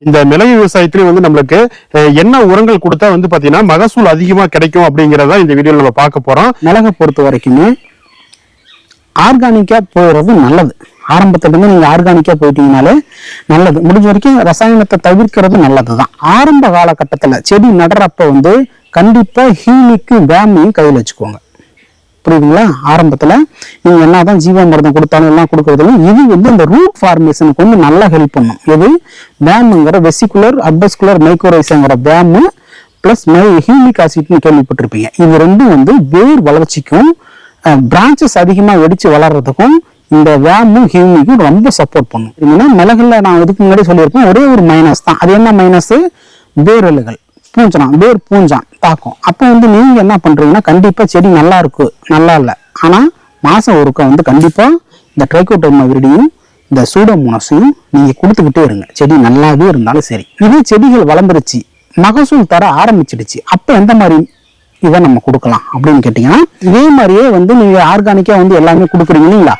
இந்த மிளகு விவசாயத்திலயும் வந்து நம்மளுக்கு என்ன உரங்கள் கொடுத்தா வந்து பாத்தீங்கன்னா மகசூல் அதிகமா கிடைக்கும் அப்படிங்கறத இந்த வீடியோல நம்ம பார்க்க போறோம். மிளகை பொறுத்த வரைக்குமே ஆர்கானிக்கா போறது நல்லது. ஆரம்பத்துல இருந்து நீங்க ஆர்கானிக்கா போயிட்டீங்கனாலே நல்லது. முடிஞ்ச வரைக்கும் ரசாயனத்தை தவிர்க்கிறது நல்லதுதான். ஆரம்ப காலகட்டத்துல செடி நடுறப்ப வந்து கண்டிப்பா ஹீலிக்கும் வேமையும் கையில் வச்சுக்கோங்க. புரியுதுங்களா? ஆரம்பத்துல நீங்க என்னதான் ஜீவாமிர்தம் கொடுத்தாலும் எல்லாம் கொடுக்கறதுல இது வந்து இந்த ரூட் ஃபார்மேஷனுக்கு வந்து நல்லா ஹெல்ப் பண்ணும். இது வேமுங்கிற வெசிகுலர் அட்பஸ்குலர் மைக்ரோரைஸுங்கிற வேமு பிளஸ் ஹியூமிக் ஆசிட்னு கேள்விப்பட்டிருப்பீங்க. இது ரெண்டும் வந்து வேர் வளர்ச்சிக்கும் பிரான்ச்சஸ் அதிகமா வெடிச்சு வளர்றதுக்கும் இந்த வேமும் ஹியூமிக்கும் ரொம்ப சப்போர்ட் பண்ணும். இல்லைன்னா மிளகுல நான் இதுக்கு முன்னாடி சொல்லியிருப்பேன், ஒரே ஒரு மைனஸ் தான். அது என்ன மைனஸ்? வேரலுகள் வேர் பூஞ்சான் தாக்கும். அப்போ வந்து நீங்க என்ன பண்றீங்கன்னா கண்டிப்பா செடி நல்லா இருக்கு நல்லா இல்லை, ஆனா மாசம் ஒருக்க வந்து கண்டிப்பா இந்த ட்ரைகோடர்மா விரிடியும் இந்த சூடோமோனாஸையும் நீங்க கொடுத்துக்கிட்டே இருங்க. செடி நல்லாவே இருந்தாலும் சரி. இதே செடிகள் வளர்ந்துருச்சு, மகசூல் தர ஆரம்பிச்சிடுச்சு, அப்ப எந்த மாதிரி இதை நம்ம கொடுக்கலாம் அப்படின்னு கேட்டீங்கன்னா இதே மாதிரியே வந்து நீங்க ஆர்கானிக்கா வந்து எல்லாமே கொடுக்குறீங்க இல்லைங்களா?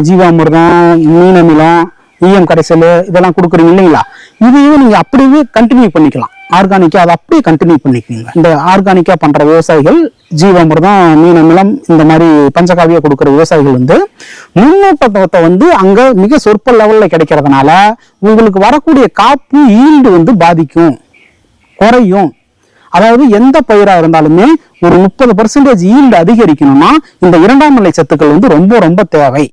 ஜீவாமிர்தம், மீனமிலம், ஈயம் கரைசல் இதெல்லாம் கொடுக்குறீங்க இல்லைங்களா? இதையே நீங்க அப்படியே கண்டினியூ பண்ணிக்கலாம். ஆர்கானிக்கா அதை அப்படியே கண்டினியூ பண்ணிக்கோங்க. இந்த ஆர்கானிக்கா பண்ற விவசாயிகள் ஜீவாமிர்தம், மீனமிலம் இந்த மாதிரி பஞ்சகாவியா கொடுக்குற விவசாயிகள் வந்து முன்னோட்டத்தை வந்து அங்க மிக சொற்ப லெவல்ல கிடைக்கிறதுனால உங்களுக்கு வரக்கூடிய காப்பு ஈல்டு வந்து பாதிக்கும், குறையும். அதாவது எந்த பயிரா இருந்தாலுமே ஒரு 30% ஈல்டு அதிகரிக்கணும்னா இந்த இரண்டாம் நிலை சத்துக்கள் வந்து ரொம்ப ரொம்ப தேவை.